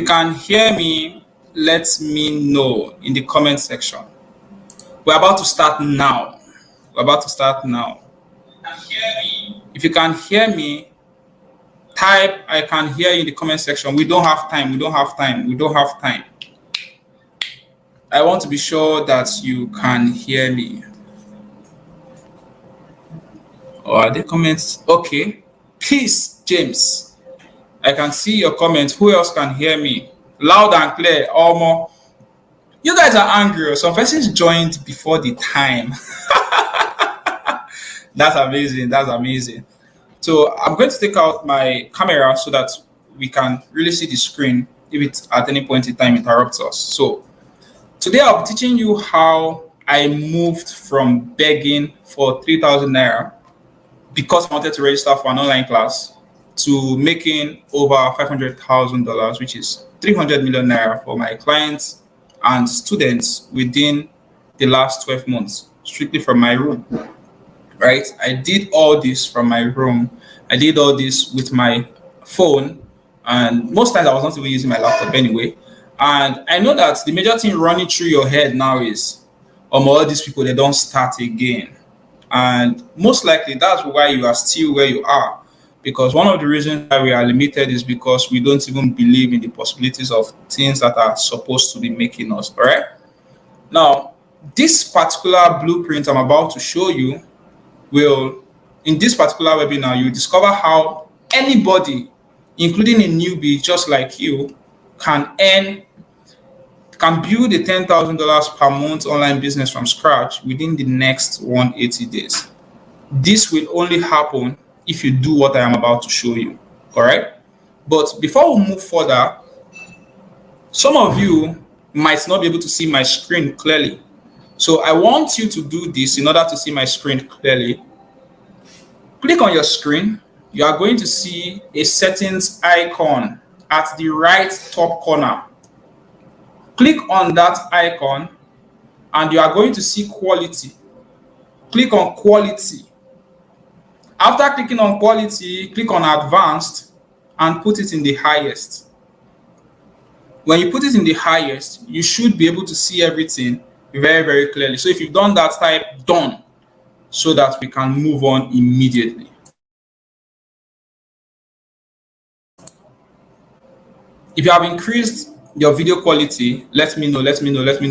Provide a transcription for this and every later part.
you can hear me, let me know in the comment section. We're about to start now. We're about to start now. If you can hear me, type I can hear you in the comment section. We don't have time. We don't have time. We don't have time. I want to be sure that you can hear me. Or are there comments? Okay. Peace, James. I can see your comments. Who else can hear me? Loud and clear. Almost. You guys are angry. Some persons joined before the time. That's amazing. That's amazing. So I'm going to take out my camera so that we can really see the screen if it at any point in time interrupts us. So today I'll be teaching you how I moved from begging for 3,000 naira because I wanted to register for an online class to making over $500,000, which is 300 million naira for my clients and students within the last 12 months, strictly from my room. Right? I did all this from my room. I did all this with my phone, and most times I was not even using my laptop anyway. And I know that the major thing running through your head now is, all these people, they don't start again. And most likely that's why you are still where you are. Because one of the reasons why we are limited is because we don't even believe in the possibilities of things that are supposed to be making us. All right? Now, this particular blueprint I'm about to show you will, in this particular webinar, you discover how anybody, including a newbie just like you, can build a $10,000 per month online business from scratch within the next 180 days. This will only happen if you do what I am about to show you. All right. But before we move further, some of you might not be able to see my screen clearly. So I want you to do this in order to see my screen clearly. Click on your screen. You are going to see a settings icon at the right top corner. Click on that icon and you are going to see quality. Click on quality. After clicking on quality, click on advanced and put it in the highest. When you put it in the highest, you should be able to see everything very, very clearly. So if you've done that, type done so that we can move on immediately. If you have increased your video quality, let me know.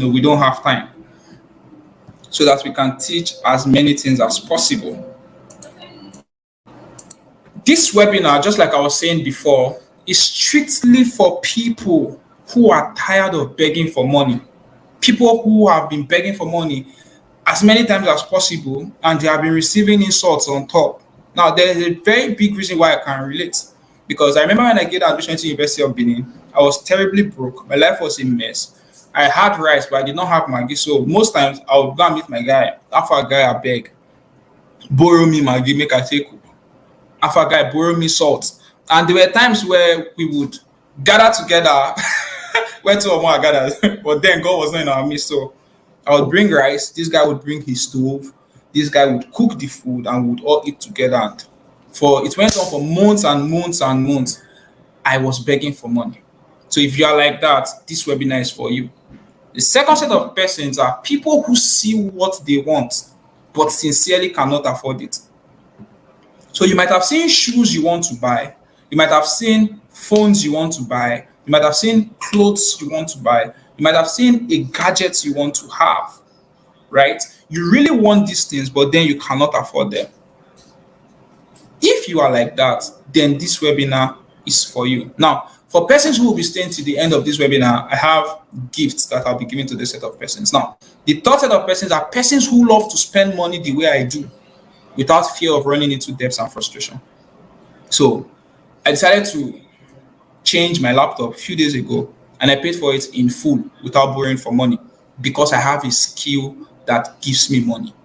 We don't have time, so that we can teach as many things as possible. This webinar, just like I was saying before, is strictly for people who are tired of begging for money. People who have been begging for money as many times as possible, and they have been receiving insults on top. Now, there is a very big reason why I can relate. Because I remember when I get admission to University of Benin, I was terribly broke. My life was a mess. I had rice, but I did not have Maggi. So most times I would go and meet my guy. After a guy, I beg, borrow me Maggi, make I take. After a guy, borrow me salt. And there were times where we would gather together, where two or more gathered, but then God was not in our midst. So I would bring rice. This guy would bring his stove. This guy would cook the food, and we would all eat together. And it went on for months and months and months. I was begging for money. So if you are like that, this webinar is for you. The second set of persons are people who see what they want, but sincerely cannot afford it. So you might have seen shoes you want to buy. You might have seen phones you want to buy. You might have seen clothes you want to buy. You might have seen a gadget you want to have, right? You really want these things, but then you cannot afford them. If you are like that, then this webinar is for you. Now, for persons who will be staying to the end of this webinar, I have gifts that I'll be giving to this set of persons. Now, the third set of persons are persons who love to spend money the way I do, without fear of running into debts and frustration. So I decided to change my laptop a few days ago, and I paid for it in full without borrowing for money, because I have a skill that gives me money.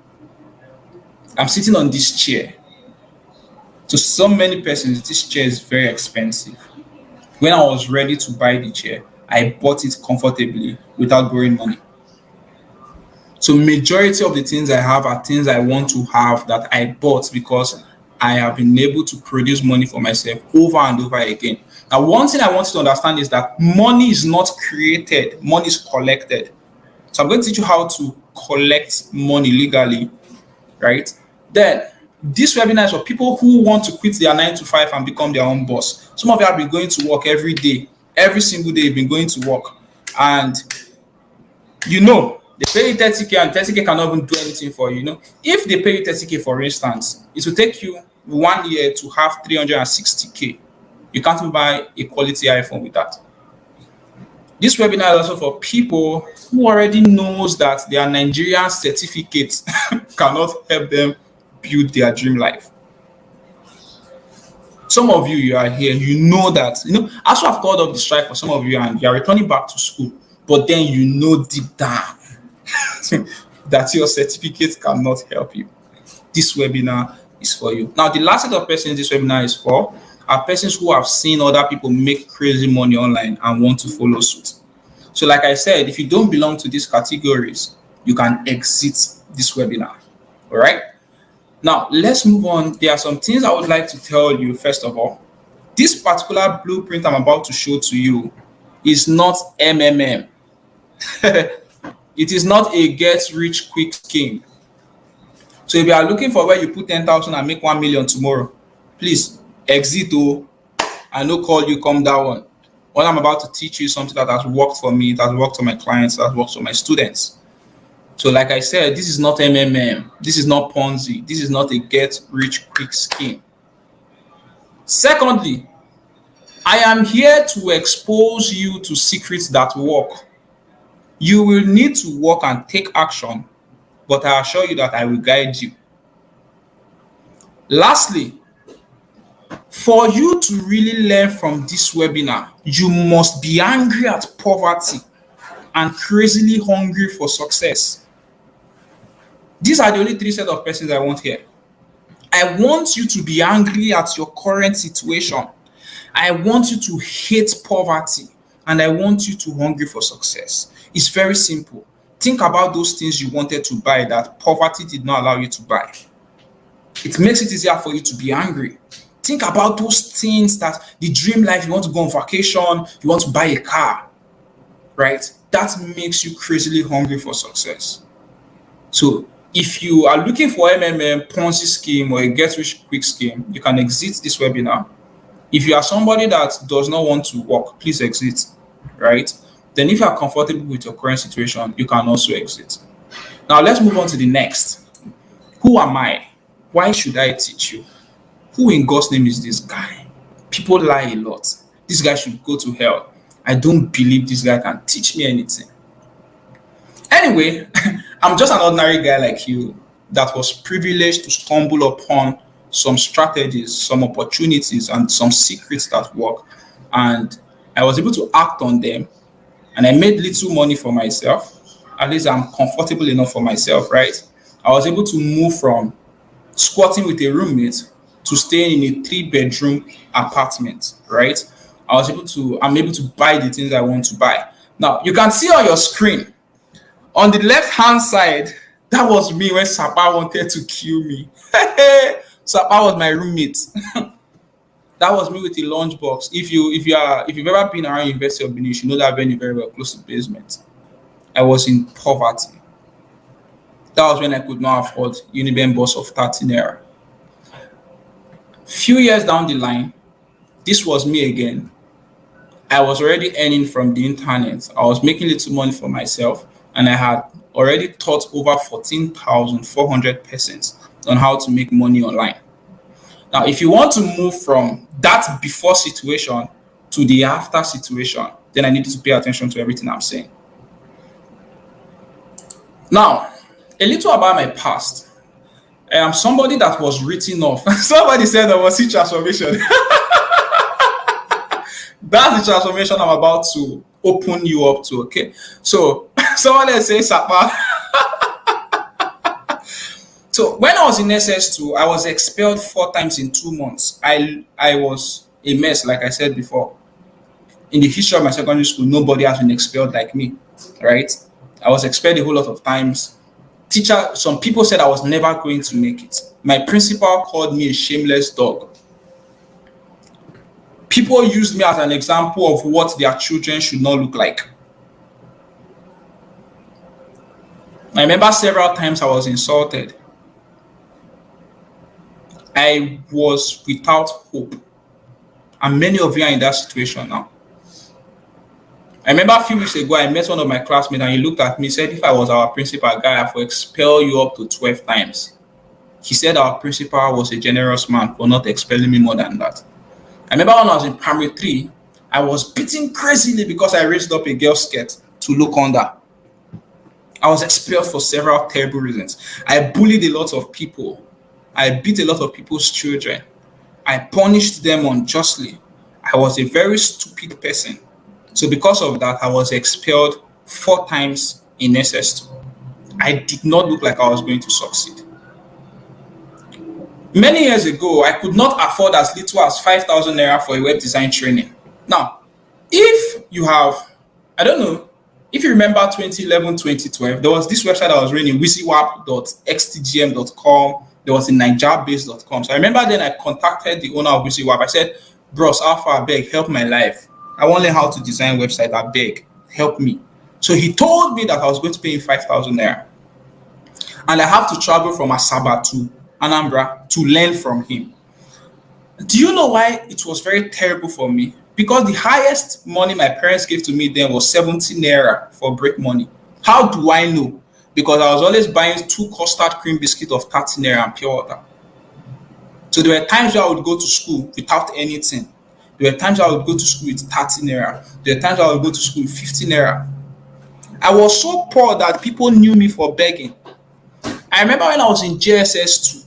I'm sitting on this chair. To so many persons, this chair is very expensive. When I was ready to buy the chair, I bought it comfortably without borrowing money. So majority of the things I have are things I want to have that I bought because I have been able to produce money for myself over and over again. Now, one thing I want you to understand is that money is not created, money is collected. So I'm going to teach you how to collect money legally, right? Then this webinar is for people who want to quit their 9 to 5 and become their own boss. Some of you have been going to work every day, every single day you've been going to work, and you know they pay you 30K and 30K cannot even do anything for you. You know, if they pay you 30K, for instance, it will take you 1 year to have 360K. You can't even buy a quality iPhone with that. This webinar is also for people who already knows that their Nigerian certificates cannot help them build their dream life. Some of you, you are here, you know that, as you have called off the strike for some of you and you are returning back to school, but then you know deep down that your certificate cannot help you. This webinar is for you. Now, the last set of persons this webinar is for are persons who have seen other people make crazy money online and want to follow suit. So like I said, if you don't belong to these categories, you can exit this webinar. All right. Now, let's move on. There are some things I would like to tell you. First of all, this particular blueprint I'm about to show to you is not MMM. It is not a get rich quick scheme. So if you are looking for where you put 10,000 and make 1 million tomorrow, please exit. I no call you, come that one. What I'm about to teach you is something that has worked for me, that has worked for my clients, that has worked for my students. So like I said, this is not MMM. This is not Ponzi. This is not a get rich quick scheme. Secondly, I am here to expose you to secrets that work. You will need to work and take action, but I assure you that I will guide you. Lastly, for you to really learn from this webinar, you must be angry at poverty and crazily hungry for success. These are the only 3 sets of persons I want here. I want you to be angry at your current situation. I want you to hate poverty, and I want you to hungry for success. It's very simple. Think about those things you wanted to buy that poverty did not allow you to buy. It makes it easier for you to be angry. Think about those things that the dream life, you want to go on vacation, you want to buy a car, right? That makes you crazily hungry for success. So if you are looking for MMM, Ponzi scheme, or a get rich quick scheme, you can exit this webinar. If you are somebody that does not want to work, please exit, right? Then if you are comfortable with your current situation, you can also exit. Now let's move on to the next. Who am I? Why should I teach you? Who in God's name is this guy? People lie a lot. This guy should go to hell. I don't believe this guy can teach me anything. Anyway, I'm just an ordinary guy like you that was privileged to stumble upon some strategies, some opportunities, and some secrets that work. And I was able to act on them. And I made little money for myself. At least I'm comfortable enough for myself, right? I was able to move from squatting with a roommate to staying in a 3-bedroom apartment, right? I'm able to buy the things I want to buy. Now, you can see on your screen, on the left-hand side, that was me when Sapa wanted to kill me. Sapa was my roommate. That was me with the lunchbox. If you've ever been around University of Benin, you know that venue very well, close to the basement. I was in poverty. That was when I could not afford Uniben bus of 30 naira. Few years down the line, this was me again. I was already earning from the internet. I was making little money for myself, and I had already taught over 14,400 persons on how to make money online. Now, if you want to move from that before situation to the after situation, then I need you to pay attention to everything I'm saying. Now, a little about my past. I am somebody that was written off. Somebody said there was a transformation. That's the transformation I'm about to open you up to, okay? So, someone else say, Sapa. So, when I was in SS2, I was expelled 4 times in 2 months. I was a mess, like I said before. In the history of my secondary school, nobody has been expelled like me, right? I was expelled a whole lot of times. Some people said I was never going to make it. My principal called me a shameless dog. People used me as an example of what their children should not look like. I remember several times I was insulted. I was without hope. And many of you are in that situation now. I remember a few weeks ago, I met one of my classmates and he looked at me and said, if I was our principal guy, I would expel you up to 12 times. He said our principal was a generous man for not expelling me more than that. I remember when I was in primary 3, I was beaten crazily because I raised up a girl's skirt to look under. I was expelled for several terrible reasons. I bullied a lot of people. I beat a lot of people's children. I punished them unjustly. I was a very stupid person. So because of that, I was expelled 4 times in SS2. I did not look like I was going to succeed. Many years ago, I could not afford as little as 5,000 naira for a web design training. Now, if you have, I don't know, if you remember 2011, 2012, there was this website I was running, wizywap.xtgm.com. There was a nigeriabase.com. So I remember then I contacted the owner of Wizywap. I said, bros, Alpha, I beg, help my life. I want to learn how to design website. I beg, help me. So he told me that I was going to pay him 5,000 naira. And I have to travel from Asaba to Anambra to learn from him. Do you know why it was very terrible for me? Because the highest money my parents gave to me then was 70 naira for break money. How do I know? Because I was always buying 2 custard cream biscuits of 30 naira and pure water. So there were times where I would go to school without anything. There were times I would go to school with 30 naira. There were times I would go to school with 50 naira. I was so poor that people knew me for begging. I remember when I was in JSS2,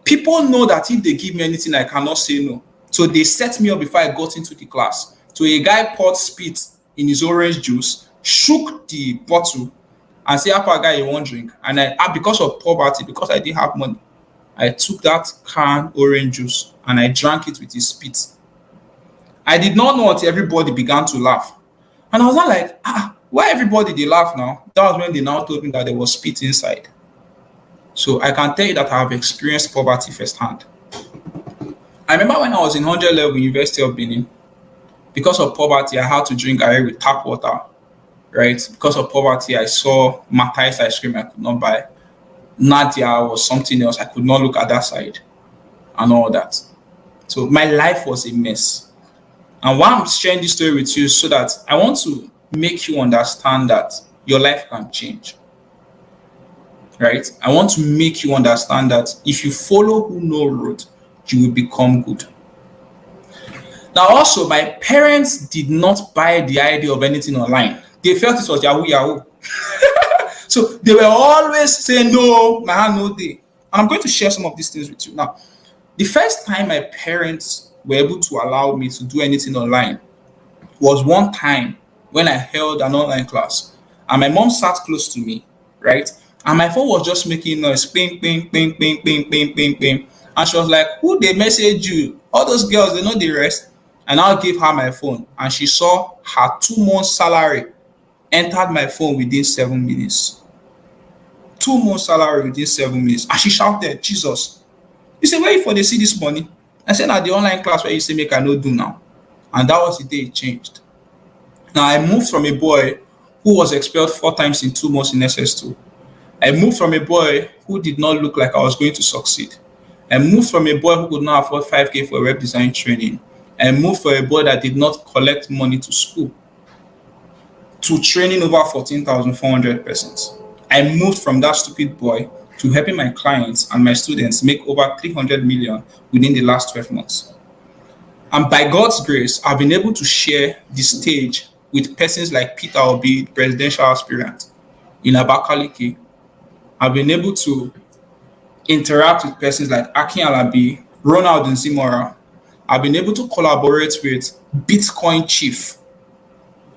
people know that if they give me anything, I cannot say no. So they set me up before I got into the class. So a guy poured spit in his orange juice, shook the bottle, and said, Alpha guy, you want drink? And because of poverty, because I didn't have money, I took that can orange juice and I drank it with his spit. I did not know until everybody began to laugh. And I was not like, why everybody they laugh now? That was when they now told me that there was spit inside. So I can tell you that I have experienced poverty firsthand. I remember when I was in 100 level University of Benin, because of poverty, I had to drink garri with tap water, right? Because of poverty, I saw Matthias ice cream I could not buy. Nadia was something else. I could not look at that side and all that. So my life was a mess. And why I'm sharing this story with you so that I want to make you understand that your life can change. Right? I want to make you understand that if you follow who know road, you will become good. Now also, my parents did not buy the idea of anything online. They felt it was Yahoo Yahoo. So they were always saying, no, my hand no day. And I'm going to share some of these things with you. Now, the first time my parents were able to allow me to do anything online was one time when I held an online class. And my mom sat close to me, right? And my phone was just making noise, ping, ping, ping, ping, ping, ping, ping, ping. And she was like, who they message you? All those girls, they know the rest. And I'll give her my phone. And she saw her 2 months salary entered my phone within 7 minutes. 2 months salary within 7 minutes. And she shouted, Jesus. You say, where you for they see this money? I said, at the online class where you say, make I no do now. And that was the day it changed. Now, I moved from a boy who was expelled 4 times in 2 months in SS2. I moved from a boy who did not look like I was going to succeed. I moved from a boy who could not afford 5K for web design training. I moved from a boy that did not collect money to school to training over 14,400 persons. I moved from that stupid boy to helping my clients and my students make over 300 million within the last 12 months. And by God's grace, I've been able to share the stage with persons like Peter Obi, presidential aspirant in Abakaliki. I've been able to interact with persons like Akin Alabi, Ronald Nzimora. I've been able to collaborate with Bitcoin Chief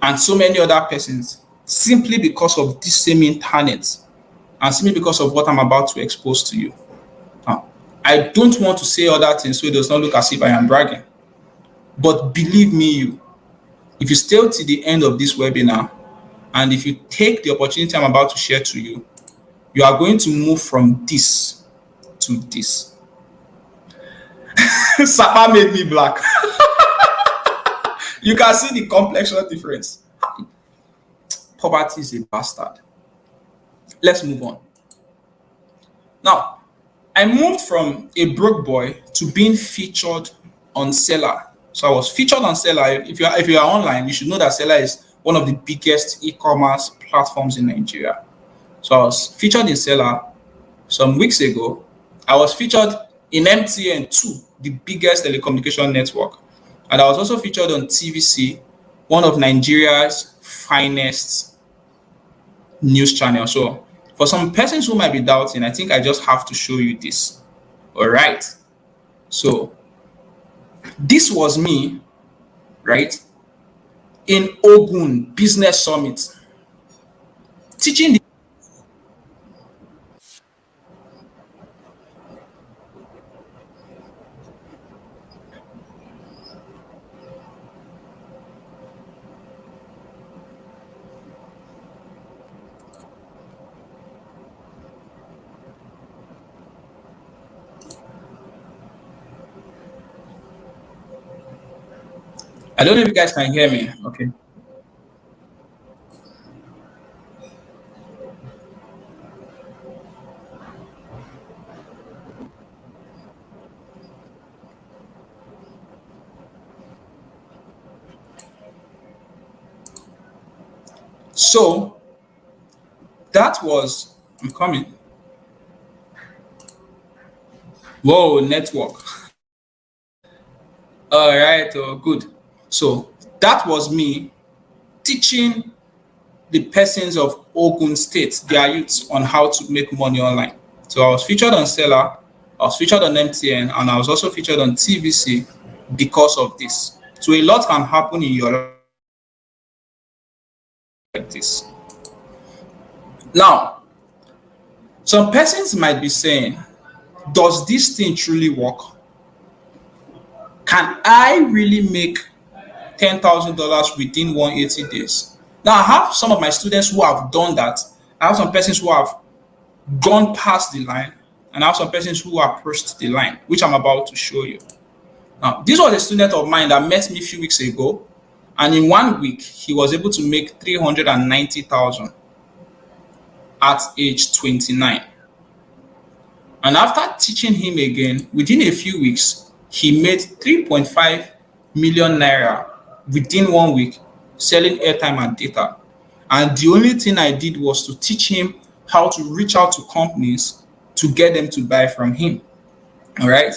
and so many other persons simply because of this same internet and simply because of what I'm about to expose to you. Now, I don't want to say other things so it does not look as if I am bragging. But believe me, if you stay till the end of this webinar and if you take the opportunity I'm about to share to you, you are going to move from this to this. Sapa made me black. You can see the complexion difference. Poverty is a bastard. Let's move on. Now, I moved from a broke boy to being featured on Seller. So I was featured on Seller. If you are online, you should know that Seller is one of the biggest e-commerce platforms in Nigeria. So I was featured in Seller some weeks ago. I was featured in MTN 2, the biggest telecommunication network. And I was also featured on TVC, one of Nigeria's finest news channels. So for some persons who might be doubting, I think I just have to show you this. All right. So this was me, right, in Ogun Business Summit, teaching the I don't know if you guys can hear me. Okay. So that was, I'm coming. Whoa, network. All right, oh, good. So that was me teaching the persons of Ogun State, their youths, on how to make money online. So I was featured on Seller, I was featured on MTN, and I was also featured on TVC because of this. So a lot can happen in your life like this. Now, some persons might be saying, does this thing truly work? Can I really make $10,000 within 180 days? Now, I have some of my students who have done that. I have some persons who have gone past the line, and I have some persons who approached the line, which I'm about to show you. Now, this was a student of mine that met me a few weeks ago, and in 1 week, he was able to make 390,000 at age 29. And after teaching him again, within a few weeks, he made 3.5 million naira within 1 week selling airtime and data. And the only thing I did was to teach him how to reach out to companies to get them to buy from him. All right.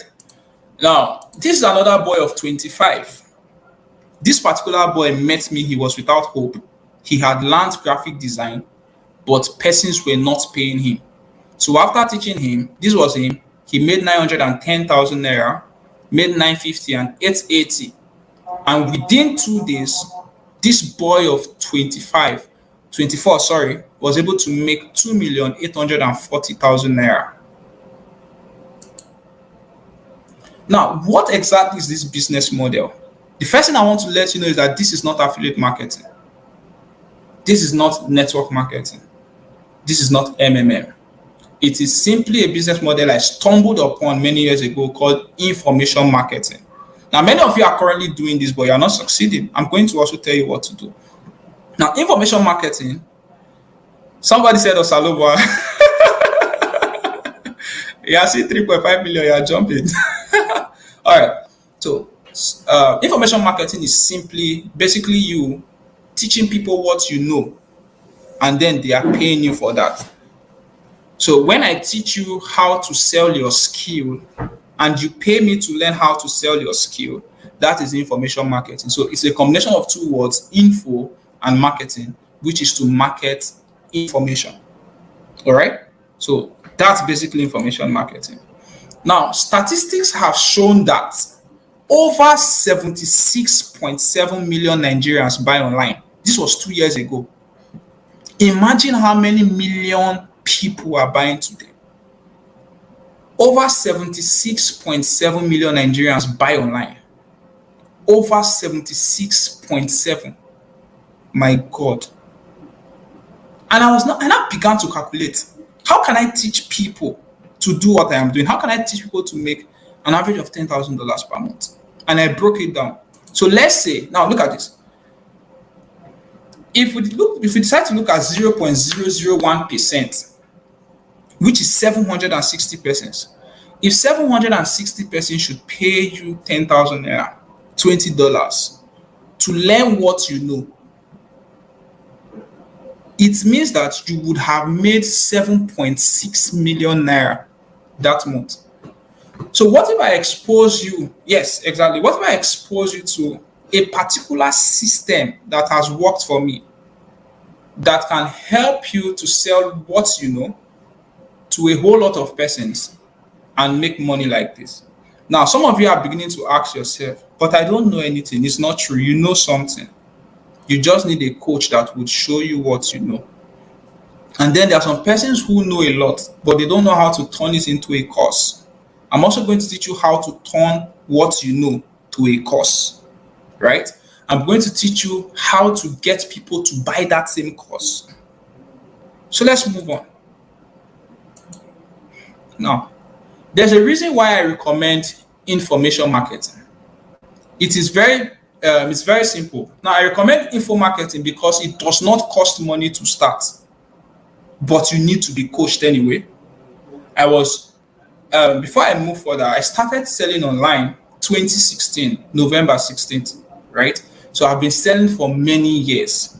Now, this is another boy of 25. This particular boy met me, he was without hope. He had learned graphic design, but persons were not paying him. So after teaching him, this was him, he made 910,000 naira, made 950 and 880. And within 2 days, this boy of 24, sorry, was able to make 2,840,000 naira. Now, what exactly is this business model? The first thing I want to let you know is that this is not affiliate marketing. This is not network marketing. This is not MMM. It is simply a business model I stumbled upon many years ago called information marketing. Now, many of you are currently doing this, but you are not succeeding. I'm going to also tell you what to do. Now, information marketing, somebody said, Osaloba, you see 3.5 million, you are jumping. All right. So, information marketing is simply, basically you teaching people what you know, and then they are paying you for that. So when I teach you how to sell your skill and you pay me to learn how to sell your skill, that is information marketing. So it's a combination of two words, info and marketing, which is to market information. All right. So that's basically information marketing. Now, statistics have shown that over 76.7 million Nigerians buy online. This was 2 years ago. Imagine how many million people are buying today. Over 76.7 million Nigerians buy online. Over 76.7. My God. And I began to calculate, how can I teach people to do what I am doing? How can I teach people to make an average of $10,000 per month. And I broke it down. So let's say, now look at this. If we decide to look at 0.001%, which is 760 persons, if 760 persons should pay you 10,000 naira, $20 to learn what you know, it means that you would have made 7.6 million naira that month. So what if I expose you? Yes, exactly. What if I expose you to a particular system that has worked for me, that can help you to sell what you know to a whole lot of persons and make money like this? Now, some of you are beginning to ask yourself, but I don't know anything. It's not true. You know something. You just need a coach that would show you what you know. And then there are some persons who know a lot, but they don't know how to turn it into a course. I'm also going to teach you how to turn what you know to a course, right? I'm going to teach you how to get people to buy that same course. So let's move on. Now, there's a reason why I recommend information marketing. It's very simple. Now, I recommend info marketing because it does not cost money to start, but you need to be coached anyway. Before I move further, I started selling online 2016, November 16th, right? So I've been selling for many years.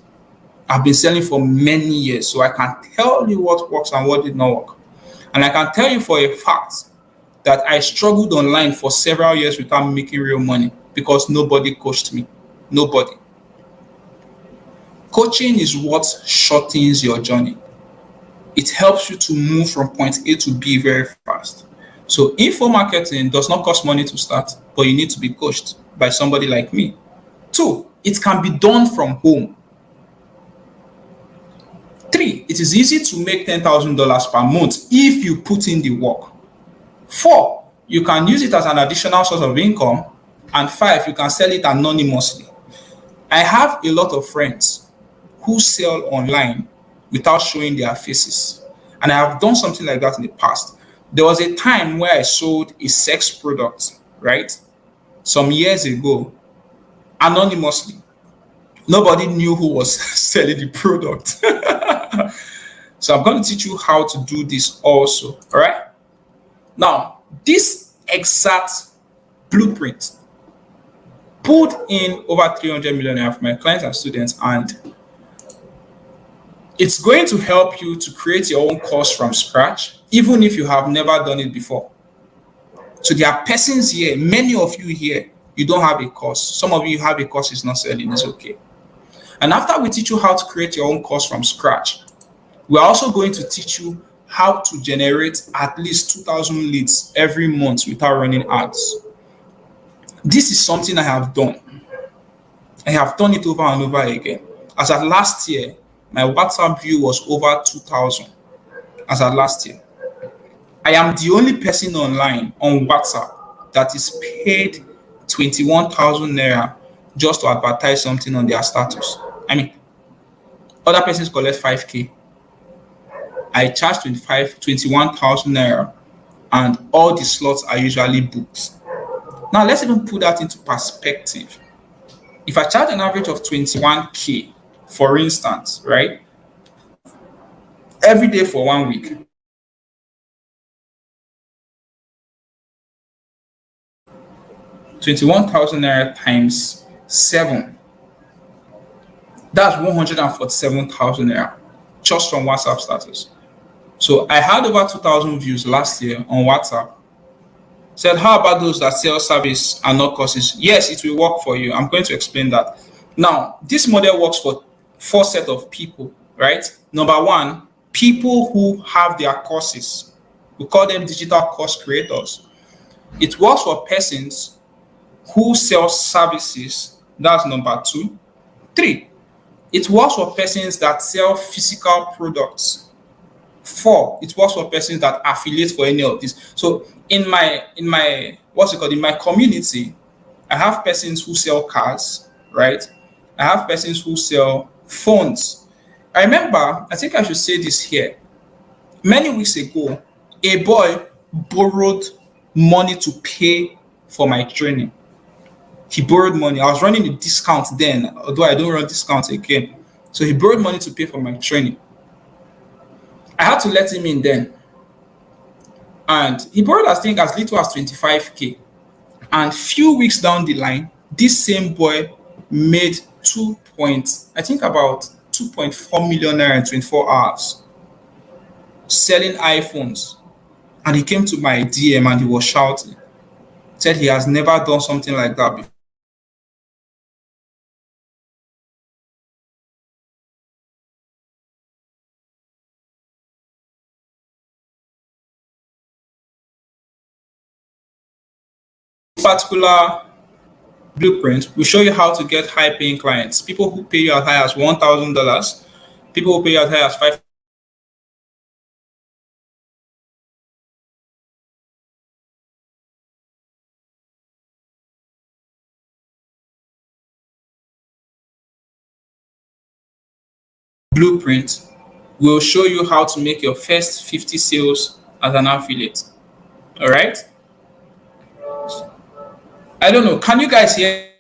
So I can tell you what works and what did not work. And I can tell you for a fact that I struggled online for several years without making real money because nobody coached me. Nobody. Coaching is what shortens your journey. It helps you to move from point A to B very fast. So info marketing does not cost money to start, but you need to be coached by somebody like me. 2, it can be done from home. 3, it is easy to make $10,000 per month if you put in the work. 4, you can use it as an additional source of income. And 5, you can sell it anonymously. I have a lot of friends who sell online without showing their faces. And I have done something like that in the past. There was a time where I sold a sex product, right? Some years ago, anonymously. Nobody knew who was selling the product. So I'm going to teach you how to do this also, all right? Now, this exact blueprint pulled in over 300 million for my clients and students, and it's going to help you to create your own course from scratch, even if you have never done it before. So there are persons here, many of you here, you don't have a course. Some of you have a course, it's not selling, it's okay. And after we teach you how to create your own course from scratch, we're also going to teach you how to generate at least 2,000 leads every month without running ads. This is something I have done. I have done it over and over again. As at last year, my WhatsApp view was over 2,000. As at last year, I am the only person online on WhatsApp that is paid 21,000 naira just to advertise something on their status. I mean, other persons collect 5K. I charge 21,000 naira, and all the slots are usually booked. Now, let's even put that into perspective. If I charge an average of 21K, for instance, right, every day for 1 week, $21,000 times 7, that's 147,000 naira just from WhatsApp status. So I had over 2,000 views last year on WhatsApp. Said, how about those that sell service and not courses? Yes, it will work for you. I'm going to explain that. Now, this model works for 4 sets of people, right? Number 1, people who have their courses. We call them digital course creators. It works for persons who sell services. That's number 2. 3, it works for persons that sell physical products. 4, it works for persons that affiliate for any of these. So in my in my community, I have persons who sell cars, right? I have persons who sell phones. I remember, I think I should say this here. Many weeks ago, a boy borrowed money to pay for my training. He borrowed money. I was running a discount then, although I don't run discounts again. So he borrowed money to pay for my training. I had to let him in then. And he borrowed, I think, as little as 25K. And few weeks down the line, this same boy made I think about 2.4 million naira in 24 hours selling iPhones. And he came to my DM and he was shouting. Said he has never done something like that before. Particular blueprint will show you how to get high paying clients. People who pay you as high as $1,000, people who pay you as high as five. Blueprint will show you how to make your first 50 sales as an affiliate. All right. I don't know. Can you guys hear?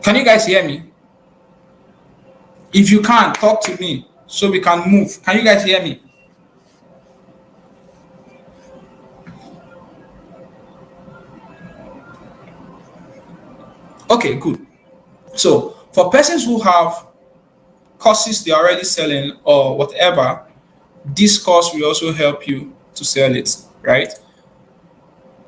Can you guys hear me? If you can't, talk to me so we can move. Can you guys hear me? Okay, good. So for persons who have courses they're already selling or whatever, this course will also help you to sell it, right?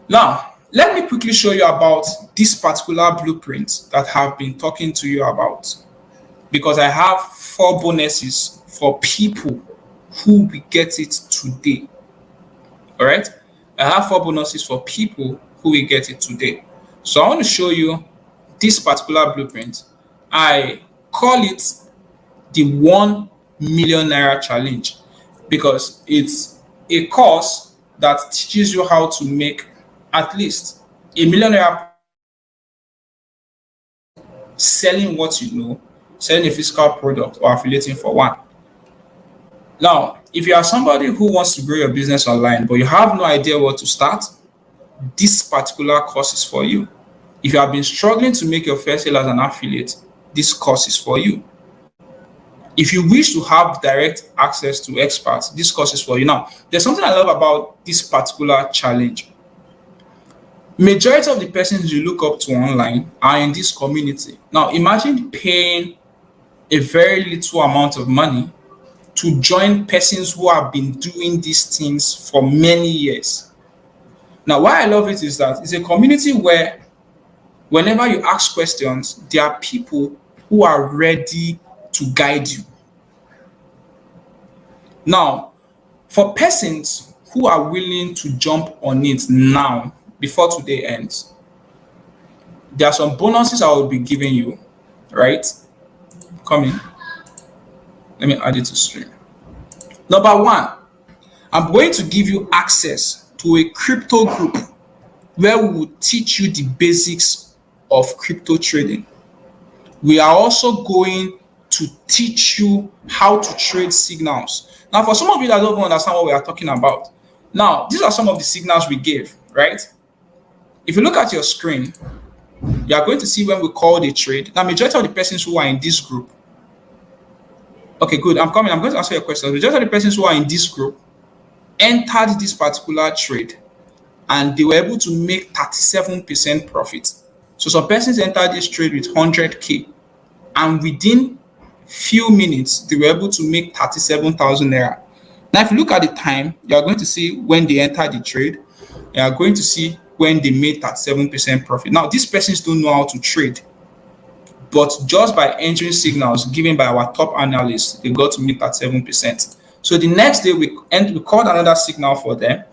Now, let me quickly show you about this particular blueprint that I've been talking to you about, because I have 4 bonuses for people who will get it today. All right, I have 4 bonuses for people who will get it today. So I want to show you this particular blueprint. I call it the 1 million naira challenge because it's a course that teaches you how to make at least $1 million selling what you know, selling a physical product or affiliating for one. Now, if you are somebody who wants to grow your business online, but you have no idea where to start, this particular course is for you. If you have been struggling to make your first sale as an affiliate, this course is for you. If you wish to have direct access to experts, this course is for you. Now, there's something I love about this particular challenge. Majority of the persons you look up to online are in this community. Now, imagine paying a very little amount of money to join persons who have been doing these things for many years. Now, why I love it is that it's a community where whenever you ask questions, there are people who are ready to guide you. Now, for persons who are willing to jump on it now, before today ends, there are some bonuses I will be giving you, right? Come in. Let me add it to stream. Number 1, I'm going to give you access to a crypto group where we will teach you the basics of crypto trading. We are also going to teach you how to trade signals. Now, for some of you that don't understand what we are talking about, now, these are some of the signals we gave, right? If you look at your screen, you are going to see when we call a trade. Now, majority of the persons who are in this group, okay, good, I'm coming. I'm going to answer your question. Majority of the persons who are in this group entered this particular trade and they were able to make 37% profit. So some persons entered this trade with 100K and within few minutes, they were able to make 37,000 naira. Now, if you look at the time, you are going to see when they entered the trade. You are going to see when they made that 7% profit. Now, these persons don't know how to trade, but just by entering signals given by our top analysts, they got to make that 7%. So the next day, we called another signal for them,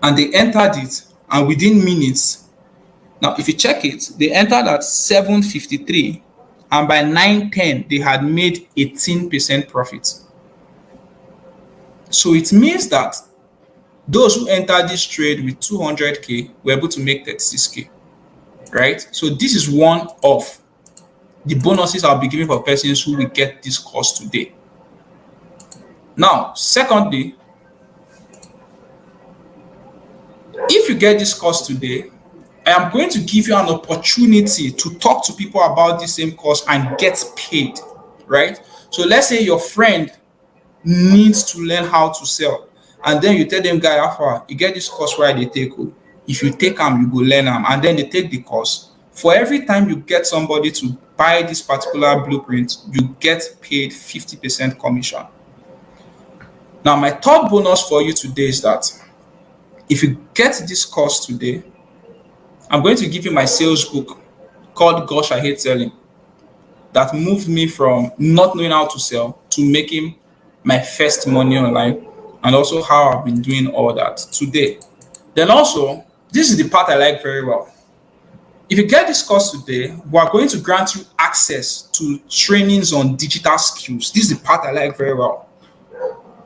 and they entered it, and within minutes, now if you check it, they entered at 7:53, and by 9:10, they had made 18% profit. So it means that those who entered this trade with 200K were able to make 36K, right? So this is one of the bonuses I'll be giving for persons who will get this course today. Now, secondly, if you get this course today, I am going to give you an opportunity to talk to people about the same course and get paid, right? So let's say your friend needs to learn how to sell, and then you tell them, guy, how far you get this course where they take oh. If you take them, you go learn them, and then they take the course. For every time you get somebody to buy this particular blueprint, you get paid 50% commission. Now, my third bonus for you today is that if you get this course today, I'm going to give you my sales book called Gosh, I Hate Selling, that moved me from not knowing how to sell to making my first money online, and also how I've been doing all that today. Then also, this is the part I like very well. If you get this course today, we are going to grant you access to trainings on digital skills. This is the part I like very well.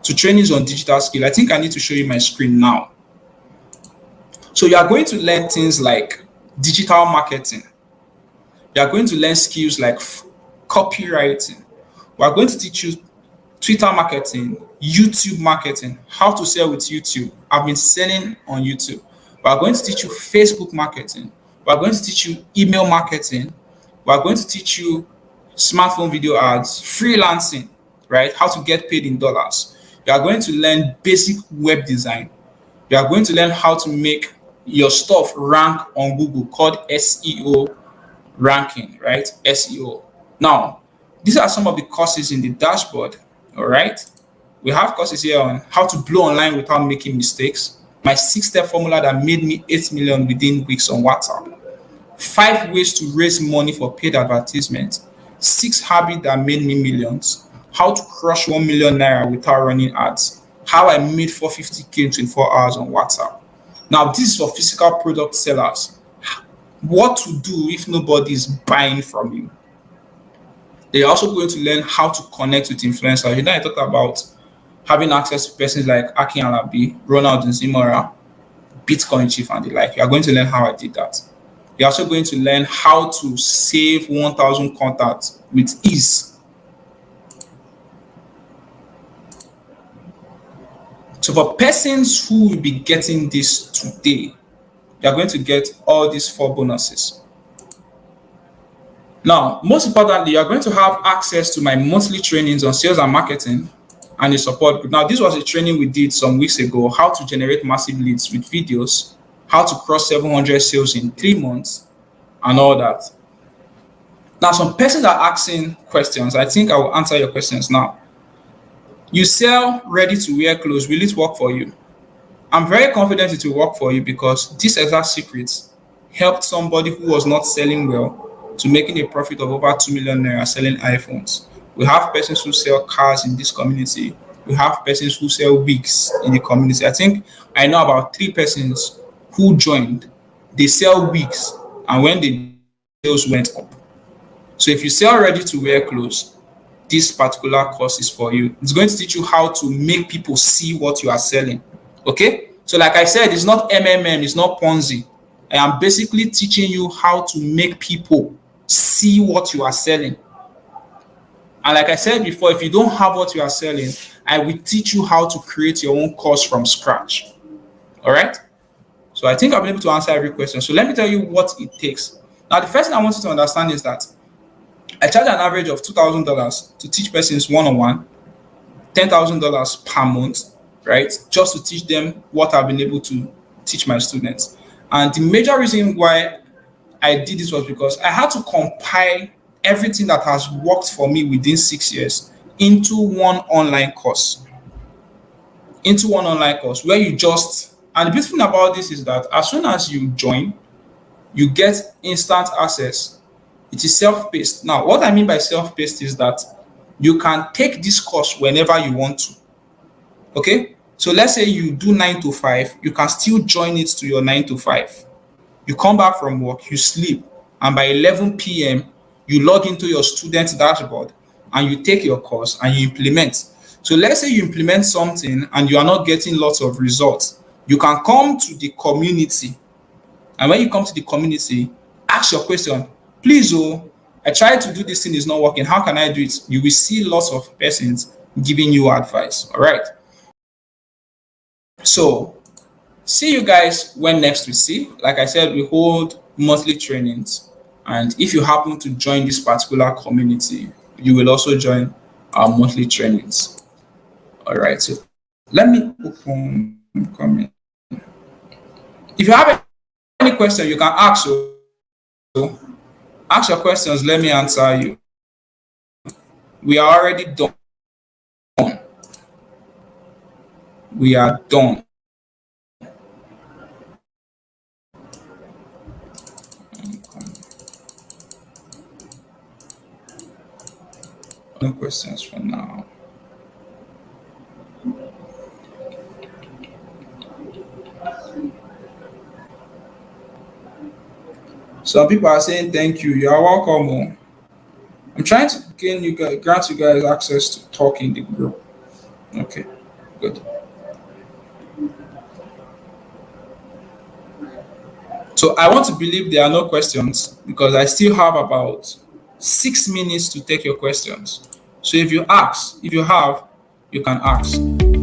To trainings on digital skill. I think I need to show you my screen now. So you are going to learn things like digital marketing. You are going to learn skills like copywriting. We are going to teach you Twitter marketing, YouTube marketing, how to sell with YouTube. I've been selling on YouTube. We are going to teach you Facebook marketing. We are going to teach you email marketing. We are going to teach you smartphone video ads, freelancing, right? How to get paid in dollars. You are going to learn basic web design. You are going to learn how to make your stuff rank on Google, called SEO ranking, right? SEO. Now, these are some of the courses in the dashboard, all right? We have courses here on how to blow online without making mistakes, my 6-step formula that made me 8 million within weeks on WhatsApp, 5 ways to raise money for paid advertisement, 6 habits that made me millions, how to crush 1 million naira without running ads, how I made 450K in 24 hours on WhatsApp. Now, this is for physical product sellers. What to do if nobody is buying from you. They're also going to learn how to connect with influencers. You know, I talked about having access to persons like Akin Alabi, Ronald Nzimora, Bitcoin Chief, and the like. You are going to learn how I did that. You're also going to learn how to save 1,000 contacts with ease. So for persons who will be getting this today, you are going to get all these 4 bonuses. Now, most importantly, you are going to have access to my monthly trainings on sales and marketing and a support group. Now, this was a training we did some weeks ago, how to generate massive leads with videos, how to cross 700 sales in 3 months, and all that. Now, some persons are asking questions. I think I will answer your questions now. You sell ready-to-wear clothes. Will it work for you? I'm very confident it will work for you because this exact secret helped somebody who was not selling well to making a profit of over 2 million naira selling iPhones. We have persons who sell cars in this community. We have persons who sell wigs in the community. I think I know about 3 persons who joined. They sell wigs, and when the sales went up. So if you sell ready-to-wear clothes, this particular course is for you. It's going to teach you how to make people see what you are selling. Okay? So like I said, it's not MMM, it's not Ponzi. I am basically teaching you how to make people see what you are selling. And like I said before, if you don't have what you are selling, I will teach you how to create your own course from scratch. All right? So I think I've been able to answer every question. So let me tell you what it takes. Now, the first thing I want you to understand is that I charge an average of $2,000 to teach persons one-on-one, $10,000 per month, right? Just to teach them what I've been able to teach my students. And the major reason why I did this was because I had to compile everything that has worked for me within 6 years into one online course. Where you just, and the beautiful thing about this is that as soon as you join, you get instant access. It is self-paced. Now, what I mean by self-paced is that you can take this course whenever you want to. Okay? So let's say you do 9 to 5, you can still join it to your 9 to 5. You come back from work, you sleep, and by 11 p.m., you log into your student dashboard and you take your course and you implement. So let's say you implement something and you are not getting lots of results. You can come to the community. And when you come to the community, ask your question. Please, I tried to do this thing, is not working. How can I do it? You will see lots of persons giving you advice. All right. So see you guys when next we see. Like I said, we hold monthly trainings. And if you happen to join this particular community, you will also join our monthly trainings. All right. So let me open comment. If you have any question, you can ask. So ask your questions. Let me answer you. We are already done. We are done. No questions for now. Some people are saying thank you. You are welcome. Oh. I'm trying to grant you guys access to talk in the group. Okay, good. So I want to believe there are no questions because I still have about 6 minutes to take your questions. So if you have, you can ask.